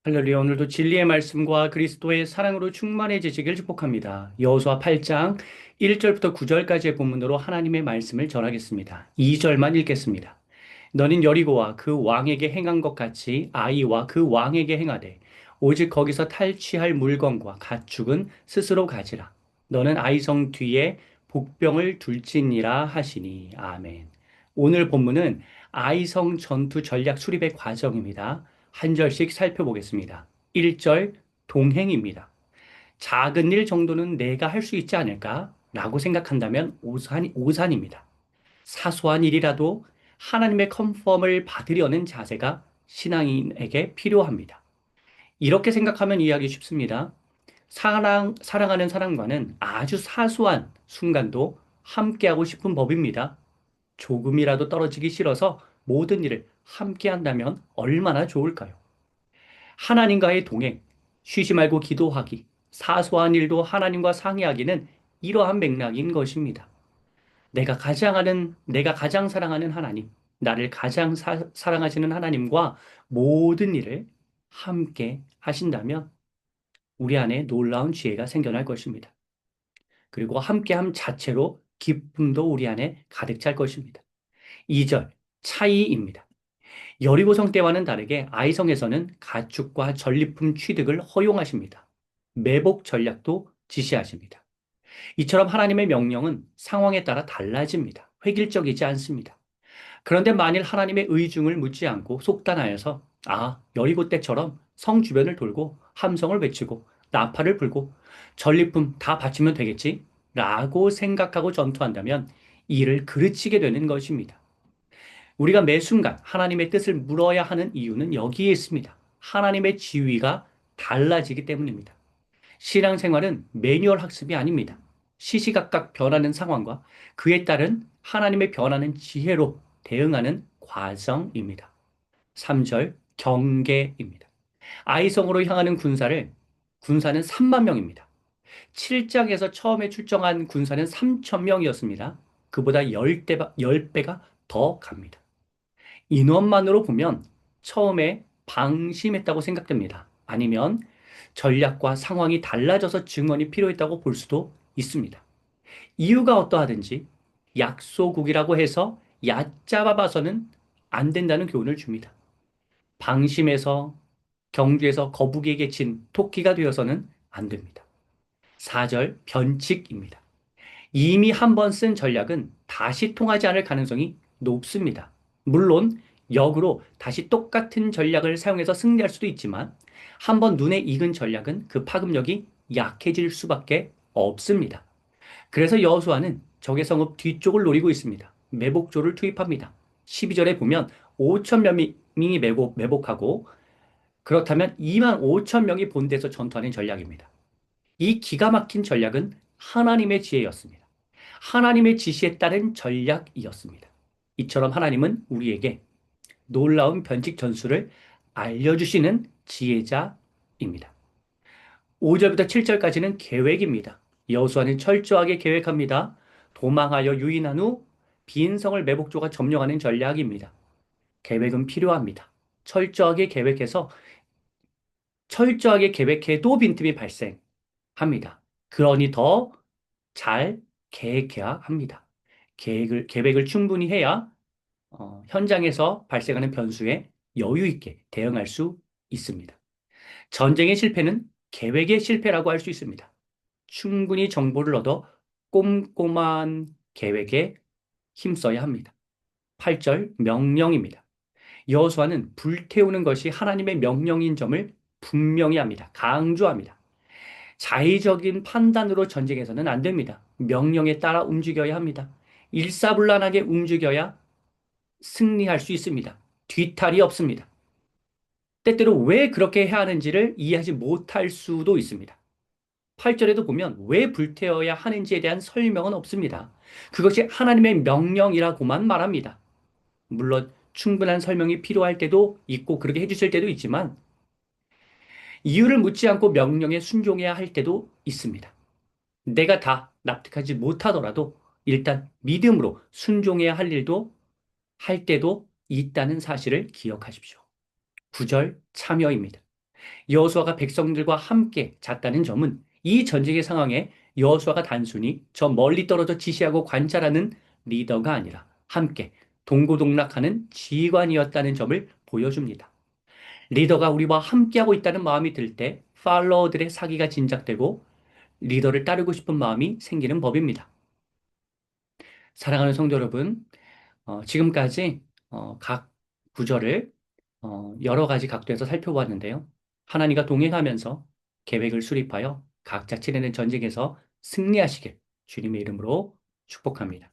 할렐루야, 오늘도 진리의 말씀과 그리스도의 사랑으로 충만해지시길 축복합니다. 여호수아 8장 1절부터 9절까지의 본문으로 하나님의 말씀을 전하겠습니다. 2절만 읽겠습니다. 너는 여리고와 그 왕에게 행한 것 같이 아이와 그 왕에게 행하되 오직 거기서 탈취할 물건과 가축은 스스로 가지라. 너는 아이성 뒤에 복병을 둘지니라 하시니. 아멘. 오늘 본문은 아이성 전투 전략 수립의 과정입니다. 한 절씩 살펴보겠습니다. 1절 동행입니다. 작은 일 정도는 내가 할 수 있지 않을까? 라고 생각한다면 오산입니다. 사소한 일이라도 하나님의 컨펌을 받으려는 자세가 신앙인에게 필요합니다. 이렇게 생각하면 이해하기 쉽습니다. 사랑하는 사람과는 아주 사소한 순간도 함께하고 싶은 법입니다. 조금이라도 떨어지기 싫어서 모든 일을 함께 한다면 얼마나 좋을까요? 하나님과의 동행, 쉬지 말고 기도하기, 사소한 일도 하나님과 상의하기는 이러한 맥락인 것입니다. 내가 가장 사랑하는 하나님, 나를 가장 사랑하시는 하나님과 모든 일을 함께 하신다면 우리 안에 놀라운 지혜가 생겨날 것입니다. 그리고 함께함 자체로 기쁨도 우리 안에 가득 찰 것입니다. 2절, 차이입니다. 여리고성 때와는 다르게 아이성에서는 가축과 전리품 취득을 허용하십니다. 매복 전략도 지시하십니다. 이처럼 하나님의 명령은 상황에 따라 달라집니다. 획일적이지 않습니다. 그런데 만일 하나님의 의중을 묻지 않고 속단하여서 여리고 때처럼 성 주변을 돌고 함성을 외치고 나팔을 불고 전리품 다 바치면 되겠지? 라고 생각하고 전투한다면 이를 그르치게 되는 것입니다. 우리가 매 순간 하나님의 뜻을 물어야 하는 이유는 여기에 있습니다. 하나님의 지위가 달라지기 때문입니다. 신앙생활은 매뉴얼 학습이 아닙니다. 시시각각 변하는 상황과 그에 따른 하나님의 변하는 지혜로 대응하는 과정입니다. 3절 경계입니다. 아이성으로 향하는 군사는 3만 명입니다. 7장에서 처음에 출정한 군사는 3천 명이었습니다. 그보다 10배가 더 갑니다. 인원만으로 보면 처음에 방심했다고 생각됩니다. 아니면 전략과 상황이 달라져서 증언이 필요했다고 볼 수도 있습니다. 이유가 어떠하든지 약소국이라고 해서 얕잡아 봐서는 안 된다는 교훈을 줍니다. 방심해서 경주에서 거북이에게 친 토끼가 되어서는 안 됩니다. 4절 변칙입니다. 이미 한 번 쓴 전략은 다시 통하지 않을 가능성이 높습니다. 물론 역으로 다시 똑같은 전략을 사용해서 승리할 수도 있지만 한 번 눈에 익은 전략은 그 파급력이 약해질 수밖에 없습니다. 그래서 여호수아는 적의 성읍 뒤쪽을 노리고 있습니다. 매복조를 투입합니다. 12절에 보면 5천 명이 매복하고 그렇다면 2만 5천 명이 본대에서 전투하는 전략입니다. 이 기가 막힌 전략은 하나님의 지혜였습니다. 하나님의 지시에 따른 전략이었습니다. 이처럼 하나님은 우리에게 놀라운 변칙 전술을 알려주시는 지혜자입니다. 5절부터 7절까지는 계획입니다. 여호수아는 철저하게 계획합니다. 도망하여 유인한 후 빈성을 매복조가 점령하는 전략입니다. 계획은 필요합니다. 철저하게 계획해도 빈틈이 발생합니다. 그러니 더 잘 계획해야 합니다. 계획을 충분히 해야 현장에서 발생하는 변수에 여유 있게 대응할 수 있습니다. 전쟁의 실패는 계획의 실패라고 할 수 있습니다. 충분히 정보를 얻어 꼼꼼한 계획에 힘써야 합니다. 8절 명령입니다. 여호수아는 불태우는 것이 하나님의 명령인 점을 분명히 합니다. 강조합니다. 자의적인 판단으로 전쟁에서는 안 됩니다. 명령에 따라 움직여야 합니다. 일사불란하게 움직여야 승리할 수 있습니다. 뒤탈이 없습니다. 때때로 왜 그렇게 해야 하는지를 이해하지 못할 수도 있습니다. 8절에도 보면 왜 불태워야 하는지에 대한 설명은 없습니다. 그것이 하나님의 명령이라고만 말합니다. 물론 충분한 설명이 필요할 때도 있고 그렇게 해주실 때도 있지만 이유를 묻지 않고 명령에 순종해야 할 때도 있습니다. 내가 다 납득하지 못하더라도 일단 믿음으로 순종해야 할 일도 할 때도 있다는 사실을 기억하십시오. 9절 참여입니다. 여호수아가 백성들과 함께 잤다는 점은 이 전쟁의 상황에 여호수아가 단순히 저 멀리 떨어져 지시하고 관찰하는 리더가 아니라 함께 동고동락하는 지휘관이었다는 점을 보여줍니다. 리더가 우리와 함께하고 있다는 마음이 들 때 팔로워들의 사기가 진작되고 리더를 따르고 싶은 마음이 생기는 법입니다. 사랑하는 성도 여러분, 지금까지 각 구절을 여러 가지 각도에서 살펴보았는데요. 하나님과 동행하면서 계획을 수립하여 각자 치르는 전쟁에서 승리하시길 주님의 이름으로 축복합니다.